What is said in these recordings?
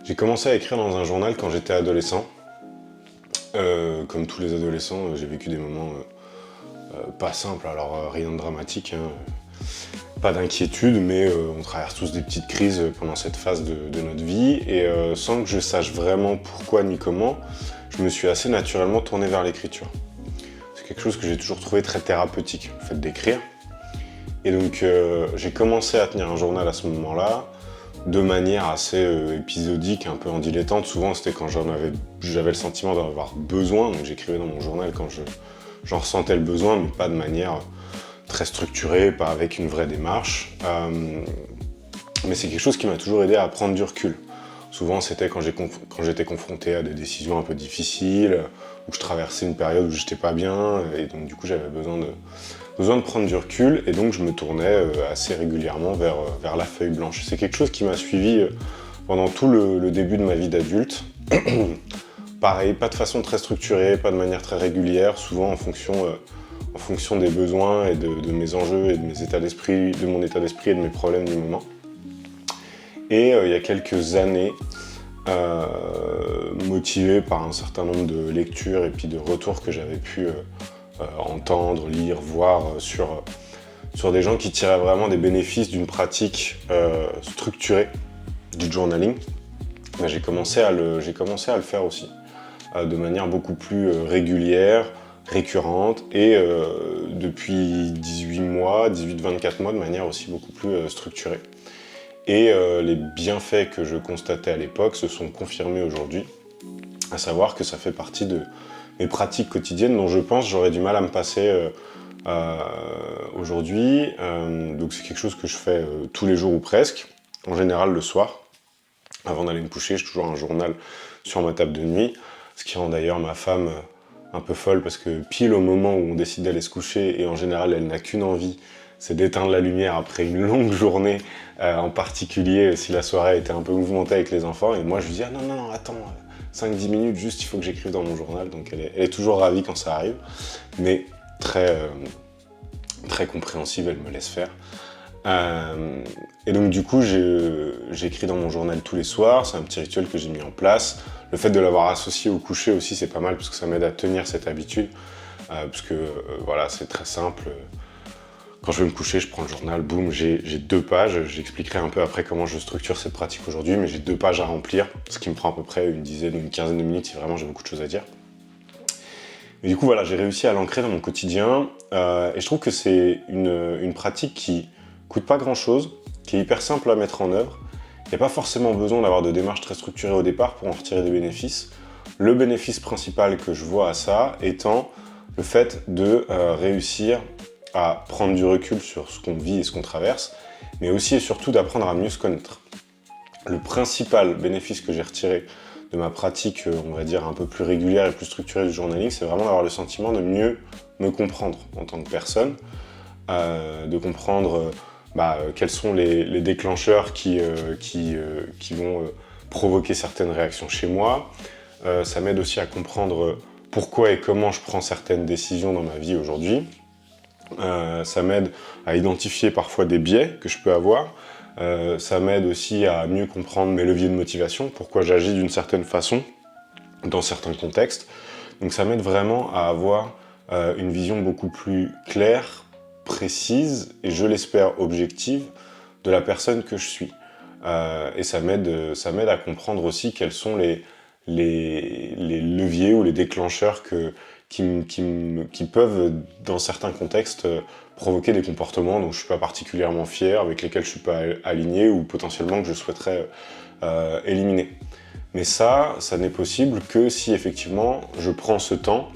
J'ai commencé à écrire dans un journal quand j'étais adolescent. Comme tous les adolescents, j'ai vécu des moments pas simples, alors rien de dramatique, hein, pas d'inquiétude, mais on traverse tous des petites crises pendant cette phase de notre vie, et sans que je sache vraiment pourquoi ni comment, je me suis assez naturellement tourné vers l'écriture. C'est quelque chose que j'ai toujours trouvé très thérapeutique, le fait d'écrire. Et donc j'ai commencé à tenir un journal à ce moment-là, de manière assez épisodique, un peu en dilettante. Souvent c'était quand j'avais le sentiment d'en avoir besoin, donc j'écrivais dans mon journal quand j'en ressentais le besoin, mais pas de manière très structurée, pas avec une vraie démarche. Mais c'est quelque chose qui m'a toujours aidé à prendre du recul. Souvent c'était quand j'étais confronté à des décisions un peu difficiles, où je traversais une période où j'étais pas bien, et donc du coup j'avais besoin de prendre du recul, et donc je me tournais assez régulièrement vers la feuille blanche. C'est quelque chose qui m'a suivi pendant tout le début de ma vie d'adulte. Pareil, pas de façon très structurée, pas de manière très régulière, souvent en fonction des besoins et de mes enjeux et de mes états d'esprit, de mon état d'esprit et de mes problèmes du moment. Et il y a quelques années, motivé par un certain nombre de lectures et puis de retours que j'avais pu entendre, lire, voir sur des gens qui tiraient vraiment des bénéfices d'une pratique structurée du journaling, j'ai commencé à le faire aussi, de manière beaucoup plus régulière, récurrente, et depuis 18-24 mois, de manière aussi beaucoup plus structurée. Et les bienfaits que je constatais à l'époque se sont confirmés aujourd'hui, à savoir que ça fait partie de mes pratiques quotidiennes dont je pense j'aurais du mal à me passer aujourd'hui. Donc c'est quelque chose que je fais tous les jours ou presque, en général le soir. Avant d'aller me coucher, j'ai toujours un journal sur ma table de nuit, ce qui rend d'ailleurs ma femme un peu folle, parce que pile au moment où on décide d'aller se coucher, et en général elle n'a qu'une envie, c'est d'éteindre la lumière après une longue journée, en particulier si la soirée était un peu mouvementée avec les enfants, et moi je lui dis « Ah non, attends, 5-10 minutes juste, il faut que j'écrive dans mon journal », donc elle est toujours ravie quand ça arrive, mais très compréhensive, elle me laisse faire. Et donc du coup j'écris dans mon journal tous les soirs, c'est un petit rituel que j'ai mis en place. Le fait de l'avoir associé au coucher aussi, c'est pas mal parce que ça m'aide à tenir cette habitude, parce que voilà, c'est très simple. Quand je vais me coucher, je prends le journal, boum, j'ai 2 pages. J'expliquerai un peu après comment je structure cette pratique aujourd'hui, mais j'ai 2 pages à remplir, ce qui me prend à peu près une dizaine ou une quinzaine de minutes si vraiment j'ai beaucoup de choses à dire. Mais du coup voilà, j'ai réussi à l'ancrer dans mon quotidien, et je trouve que c'est une pratique qui coûte pas grand chose, qui est hyper simple à mettre en œuvre. Il n'y a pas forcément besoin d'avoir de démarche très structurée au départ pour en retirer des bénéfices. Le bénéfice principal que je vois à ça étant le fait de réussir à prendre du recul sur ce qu'on vit et ce qu'on traverse, mais aussi et surtout d'apprendre à mieux se connaître. Le principal bénéfice que j'ai retiré de ma pratique, on va dire, un peu plus régulière et plus structurée du journaling, c'est vraiment d'avoir le sentiment de mieux me comprendre en tant que personne, de comprendre quels sont les déclencheurs qui vont provoquer certaines réactions chez moi. Ça m'aide aussi à comprendre pourquoi et comment je prends certaines décisions dans ma vie aujourd'hui. Ça m'aide à identifier parfois des biais que je peux avoir. Ça m'aide aussi à mieux comprendre mes leviers de motivation, pourquoi j'agis d'une certaine façon dans certains contextes. Donc ça m'aide vraiment à avoir une vision beaucoup plus claire, précise et je l'espère objective de la personne que je suis. Et ça m'aide à comprendre aussi quels sont les leviers ou les déclencheurs qui peuvent, dans certains contextes, provoquer des comportements dont je ne suis pas particulièrement fier, avec lesquels je ne suis pas aligné ou potentiellement que je souhaiterais éliminer. Mais ça n'est possible que si effectivement je prends ce temps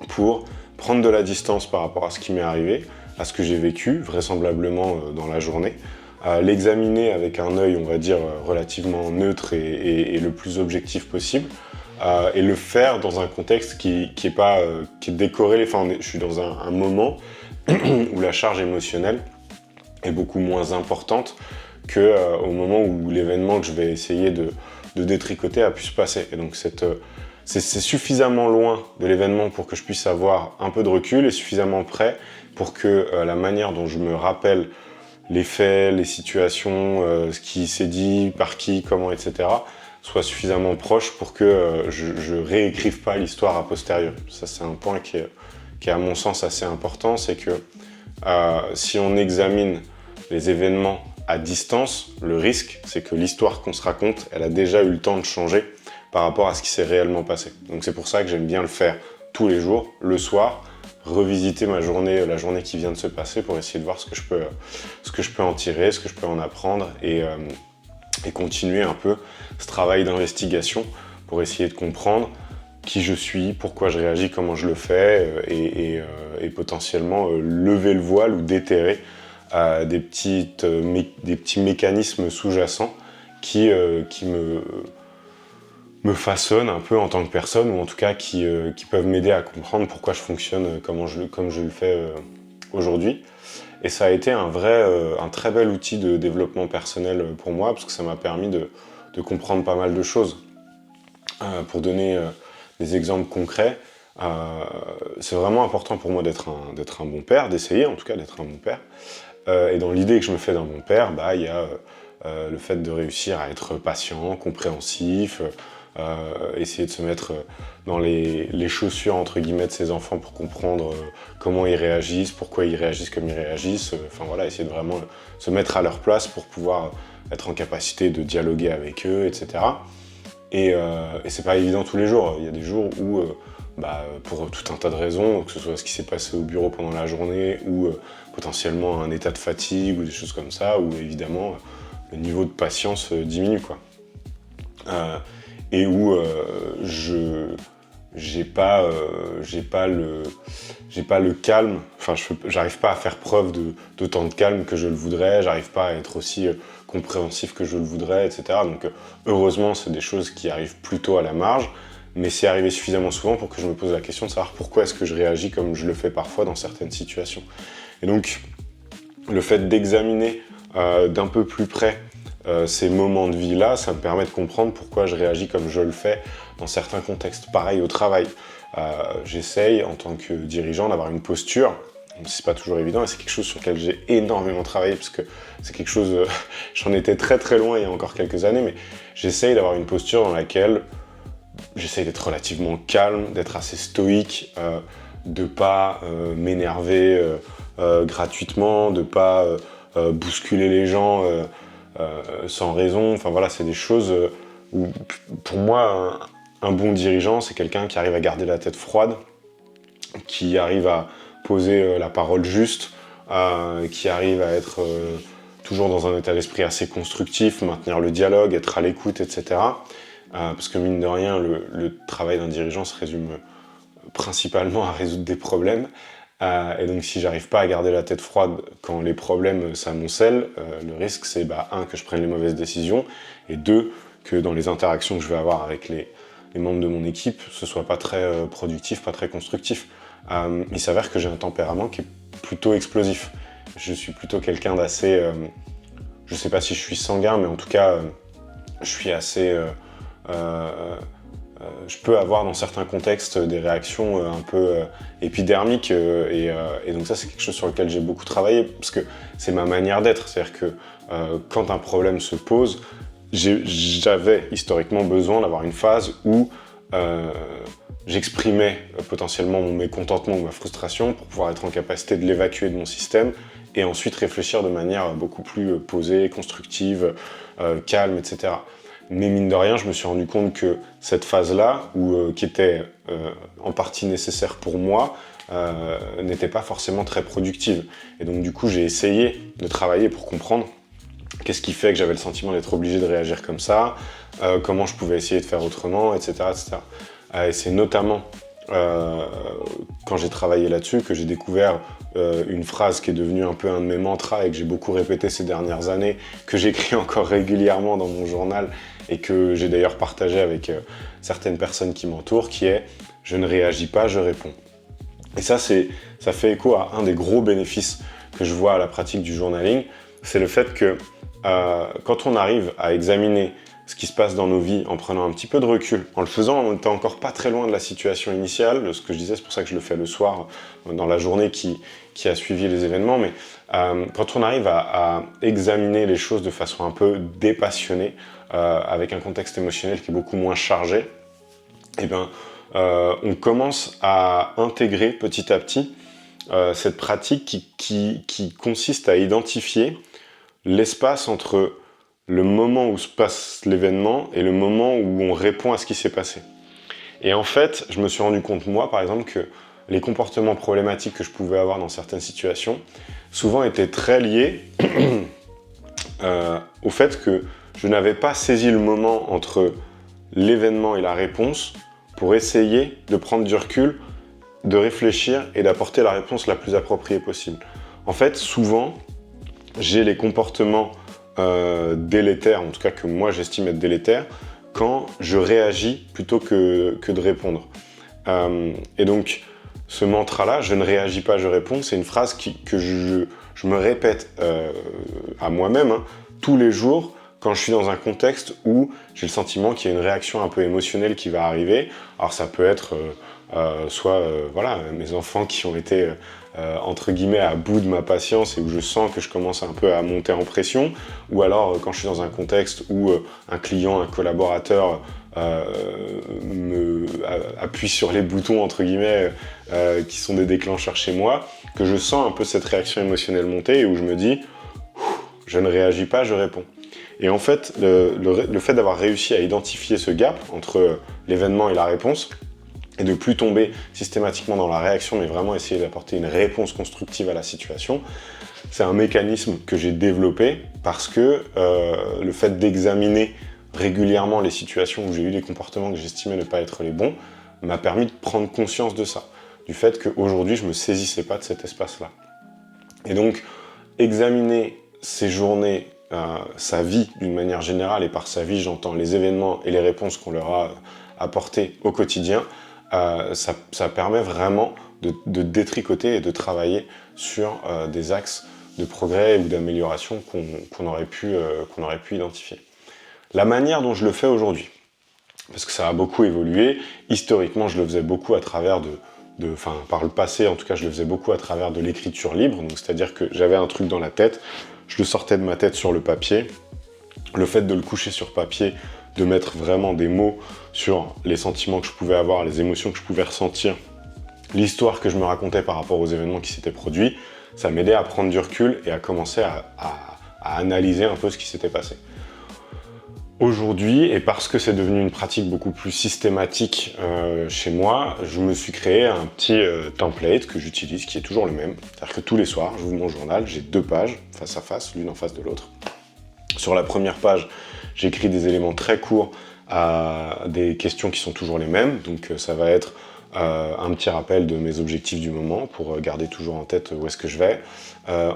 pour prendre de la distance par rapport à ce qui m'est arrivé, à ce que j'ai vécu, vraisemblablement dans la journée, l'examiner avec un œil, on va dire, relativement neutre et le plus objectif possible, et le faire dans un contexte qui est décoré. Enfin, je suis dans un moment où la charge émotionnelle est beaucoup moins importante qu'au moment où l'événement que je vais essayer de détricoter a pu se passer. Et donc c'est suffisamment loin de l'événement pour que je puisse avoir un peu de recul et suffisamment près pour que la manière dont je me rappelle les faits, les situations, ce qui s'est dit, par qui, comment, etc., soit suffisamment proche pour que je réécrive pas l'histoire a posteriori. Ça, c'est un point qui est à mon sens assez important, c'est que si on examine les événements à distance, le risque, c'est que l'histoire qu'on se raconte, elle a déjà eu le temps de changer par rapport à ce qui s'est réellement passé. Donc c'est pour ça que j'aime bien le faire tous les jours, le soir, revisiter ma journée, la journée qui vient de se passer pour essayer de voir ce que je peux en tirer, ce que je peux en apprendre et continuer un peu ce travail d'investigation pour essayer de comprendre qui je suis, pourquoi je réagis, comment je le fais et potentiellement lever le voile ou déterrer des petits mécanismes sous-jacents qui me façonnent un peu en tant que personne ou en tout cas qui peuvent m'aider à comprendre pourquoi je fonctionne comme je le fais aujourd'hui. Et ça a été un très bel outil de développement personnel pour moi parce que ça m'a permis de comprendre pas mal de choses. Pour donner des exemples concrets, c'est vraiment important pour moi d'être un bon père, d'essayer en tout cas d'être un bon père. Et dans l'idée que je me fais d'un bon père, il y a le fait de réussir à être patient, compréhensif, essayer de se mettre dans les chaussures entre guillemets de ses enfants pour comprendre comment ils réagissent, pourquoi ils réagissent comme ils réagissent, enfin voilà, essayer de vraiment se mettre à leur place pour pouvoir être en capacité de dialoguer avec eux, etc. Et c'est pas évident tous les jours. Il y a des jours où, pour tout un tas de raisons, que ce soit ce qui s'est passé au bureau pendant la journée ou potentiellement un état de fatigue ou des choses comme ça, où évidemment le niveau de patience diminue, quoi. Et où j'ai pas le calme, enfin j'arrive pas à faire preuve d'autant de calme que je le voudrais, j'arrive pas à être aussi compréhensif que je le voudrais, etc. Donc heureusement c'est des choses qui arrivent plutôt à la marge, mais c'est arrivé suffisamment souvent pour que je me pose la question de savoir pourquoi est-ce que je réagis comme je le fais parfois dans certaines situations. Et donc le fait d'examiner d'un peu plus près ces moments de vie-là, ça me permet de comprendre pourquoi je réagis comme je le fais dans certains contextes. Pareil au travail, j'essaye en tant que dirigeant d'avoir une posture, c'est pas toujours évident et c'est quelque chose sur lequel j'ai énormément travaillé parce que c'est quelque chose, j'en étais très très loin il y a encore quelques années, mais j'essaye d'avoir une posture dans laquelle j'essaye d'être relativement calme, d'être assez stoïque, de pas m'énerver gratuitement, de pas bousculer les gens sans raison. Enfin voilà, c'est des choses où pour moi un bon dirigeant c'est quelqu'un qui arrive à garder la tête froide, qui arrive à poser la parole juste, qui arrive à être toujours dans un état d'esprit assez constructif, maintenir le dialogue, être à l'écoute, etc. Parce que mine de rien, le travail d'un dirigeant se résume principalement à résoudre des problèmes. Et donc si j'arrive pas à garder la tête froide quand les problèmes s'amoncellent, le risque c'est que je prenne les mauvaises décisions, et deux, que dans les interactions que je vais avoir avec les membres de mon équipe, ce soit pas très productif, pas très constructif. Il s'avère que j'ai un tempérament qui est plutôt explosif. Je suis plutôt quelqu'un d'assez... je sais pas si je suis sanguin, mais en tout cas, je suis assez... je peux avoir dans certains contextes des réactions un peu épidermiques et donc ça c'est quelque chose sur lequel j'ai beaucoup travaillé parce que c'est ma manière d'être, c'est-à-dire que quand un problème se pose, j'avais historiquement besoin d'avoir une phase où j'exprimais potentiellement mon mécontentement ou ma frustration pour pouvoir être en capacité de l'évacuer de mon système et ensuite réfléchir de manière beaucoup plus posée, constructive, calme, etc. Mais mine de rien, je me suis rendu compte que cette phase-là, qui était en partie nécessaire pour moi, n'était pas forcément très productive. Et donc du coup, j'ai essayé de travailler pour comprendre qu'est-ce qui fait que j'avais le sentiment d'être obligé de réagir comme ça, comment je pouvais essayer de faire autrement, etc. etc. Et c'est notamment quand j'ai travaillé là-dessus que j'ai découvert une phrase qui est devenue un peu un de mes mantras et que j'ai beaucoup répété ces dernières années, que j'écris encore régulièrement dans mon journal et que j'ai d'ailleurs partagé avec certaines personnes qui m'entourent, qui est « je ne réagis pas, je réponds ». Et ça fait écho à un des gros bénéfices que je vois à la pratique du journaling, c'est le fait que quand on arrive à examiner ce qui se passe dans nos vies en prenant un petit peu de recul, en le faisant en étant encore pas très loin de la situation initiale, de ce que je disais, c'est pour ça que je le fais le soir, dans la journée qui a suivi les événements, mais quand on arrive à examiner les choses de façon un peu dépassionnée, avec un contexte émotionnel qui est beaucoup moins chargé, eh bien, on commence à intégrer petit à petit cette pratique qui consiste à identifier l'espace entre le moment où se passe l'événement et le moment où on répond à ce qui s'est passé. Et en fait, je me suis rendu compte, moi, par exemple, que les comportements problématiques que je pouvais avoir dans certaines situations, souvent étaient très liés au fait que je n'avais pas saisi le moment entre l'événement et la réponse pour essayer de prendre du recul, de réfléchir et d'apporter la réponse la plus appropriée possible. En fait, souvent, j'ai les comportements délétères, en tout cas que moi j'estime être délétères, quand je réagis plutôt que de répondre. Et donc, ce mantra-là, je ne réagis pas, je réponds, c'est une phrase que je me répète à moi-même tous les jours quand je suis dans un contexte où j'ai le sentiment qu'il y a une réaction un peu émotionnelle qui va arriver. Alors ça peut être soit voilà, mes enfants qui ont été entre guillemets à bout de ma patience et où je sens que je commence un peu à monter en pression, ou alors quand je suis dans un contexte où un client, un collaborateur appuie sur les boutons entre guillemets qui sont des déclencheurs chez moi, que je sens un peu cette réaction émotionnelle monter et où je me dis je ne réagis pas, je réponds. Et en fait, le fait d'avoir réussi à identifier ce gap entre l'événement et la réponse, et de plus tomber systématiquement dans la réaction, mais vraiment essayer d'apporter une réponse constructive à la situation, c'est un mécanisme que j'ai développé parce que le fait d'examiner régulièrement les situations où j'ai eu des comportements que j'estimais ne pas être les bons m'a permis de prendre conscience de ça, du fait qu'aujourd'hui je ne me saisissais pas de cet espace-là. Et donc, examiner ces journées, sa vie d'une manière générale, et par sa vie j'entends les événements et les réponses qu'on leur a apportées au quotidien, ça permet vraiment de détricoter et de travailler sur des axes de progrès ou d'amélioration qu'on aurait pu identifier. La manière dont je le fais aujourd'hui, parce que ça a beaucoup évolué, historiquement je le faisais beaucoup à travers par le passé en tout cas je le faisais beaucoup à travers de l'écriture libre, donc c'est-à-dire que j'avais un truc dans la tête, je le sortais de ma tête sur le papier, le fait de le coucher sur papier, de mettre vraiment des mots sur les sentiments que je pouvais avoir, les émotions que je pouvais ressentir, l'histoire que je me racontais par rapport aux événements qui s'étaient produits, ça m'aidait à prendre du recul et à commencer à analyser un peu ce qui s'était passé. Aujourd'hui, et parce que c'est devenu une pratique beaucoup plus systématique chez moi, je me suis créé un petit template que j'utilise, qui est toujours le même. C'est-à-dire que tous les soirs, j'ouvre mon journal, j'ai 2 pages, face à face, l'une en face de l'autre. Sur la première page, j'écris des éléments très courts à des questions qui sont toujours les mêmes. Donc ça va être un petit rappel de mes objectifs du moment pour garder toujours en tête où est-ce que je vais.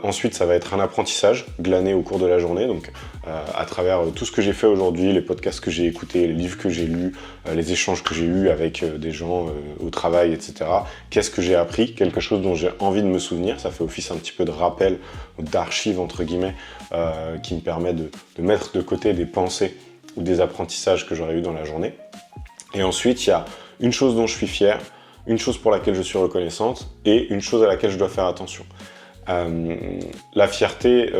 Ensuite, ça va être un apprentissage glané au cours de la journée, donc à travers tout ce que j'ai fait aujourd'hui, les podcasts que j'ai écoutés, les livres que j'ai lus, les échanges que j'ai eus avec des gens au travail, etc. Qu'est-ce que j'ai appris? Quelque chose dont j'ai envie de me souvenir. Ça fait office un petit peu de rappel, d'archive entre guillemets, qui me permet de mettre de côté des pensées ou des apprentissages que j'aurais eu dans la journée. Et ensuite, il y a une chose dont je suis fier, une chose pour laquelle je suis reconnaissante et une chose à laquelle je dois faire attention. La fierté,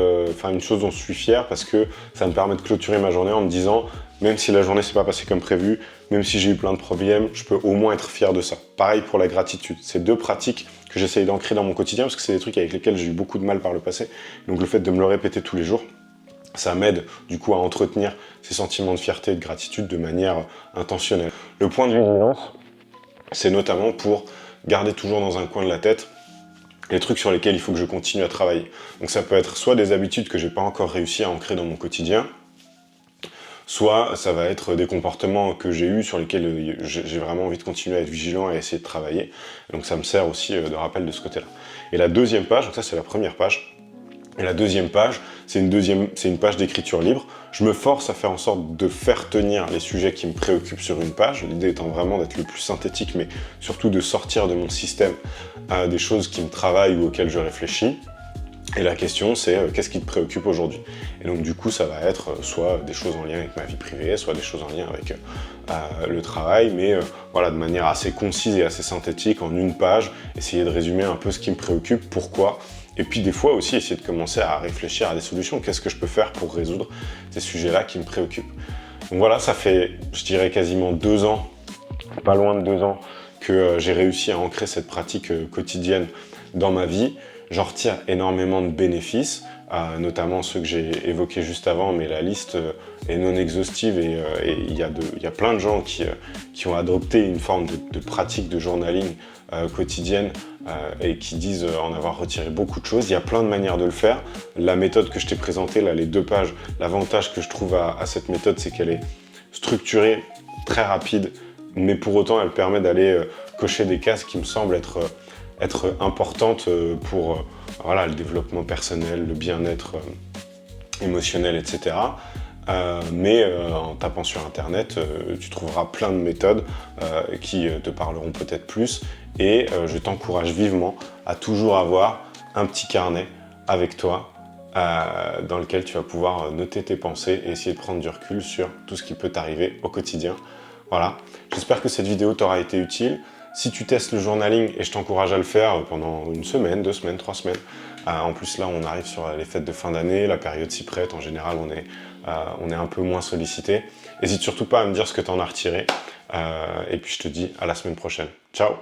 une chose dont je suis fier parce que ça me permet de clôturer ma journée en me disant même si la journée s'est pas passée comme prévu, même si j'ai eu plein de problèmes, je peux au moins être fier de ça. Pareil pour la gratitude. C'est 2 pratiques que j'essaye d'ancrer dans mon quotidien parce que c'est des trucs avec lesquels j'ai eu beaucoup de mal par le passé. Donc le fait de me le répéter tous les jours, ça m'aide du coup à entretenir ces sentiments de fierté et de gratitude de manière intentionnelle. Le point de vigilance, c'est notamment pour garder toujours dans un coin de la tête les trucs sur lesquels il faut que je continue à travailler. Donc ça peut être soit des habitudes que j'ai pas encore réussi à ancrer dans mon quotidien, soit ça va être des comportements que j'ai eus sur lesquels j'ai vraiment envie de continuer à être vigilant et à essayer de travailler. Donc ça me sert aussi de rappel de ce côté-là. Et la deuxième page, donc ça c'est la première page, et la deuxième page, c'est une page d'écriture libre. Je me force à faire en sorte de faire tenir les sujets qui me préoccupent sur une page, l'idée étant vraiment d'être le plus synthétique, mais surtout de sortir de mon système des choses qui me travaillent ou auxquelles je réfléchis. Et la question, c'est qu'est-ce qui te préoccupe aujourd'hui? Et donc du coup, ça va être soit des choses en lien avec ma vie privée, soit des choses en lien avec le travail, mais voilà, de manière assez concise et assez synthétique, en une page, essayer de résumer un peu ce qui me préoccupe, pourquoi, Et puis des fois aussi essayer de commencer à réfléchir à des solutions. Qu'est-ce que je peux faire pour résoudre ces sujets-là qui me préoccupent? Donc voilà, ça fait, je dirais, quasiment 2 ans, pas loin de 2 ans, que j'ai réussi à ancrer cette pratique quotidienne dans ma vie. J'en retire énormément de bénéfices, notamment ceux que j'ai évoqués juste avant, mais la liste est non exhaustive et il y a plein de gens qui ont adopté une forme de pratique de journaling quotidienne et qui disent en avoir retiré beaucoup de choses. Il y a plein de manières de le faire. La méthode que je t'ai présentée, là, les 2 pages, l'avantage que je trouve à cette méthode, c'est qu'elle est structurée, très rapide, mais pour autant, elle permet d'aller cocher des cases qui me semblent être importantes pour voilà, le développement personnel, le bien-être émotionnel, etc. Mais en tapant sur internet, tu trouveras plein de méthodes qui te parleront peut-être plus, et je t'encourage vivement à toujours avoir un petit carnet avec toi dans lequel tu vas pouvoir noter tes pensées et essayer de prendre du recul sur tout ce qui peut t'arriver au quotidien. Voilà, j'espère que cette vidéo t'aura été utile. Si tu testes le journaling, et je t'encourage à le faire pendant 1 semaine, 2 semaines, 3 semaines, en plus là on arrive sur les fêtes de fin d'année, la période s'y prête, en général on est un peu moins sollicité. N'hésite surtout pas à me dire ce que tu en as retiré, et puis je te dis à la semaine prochaine. Ciao!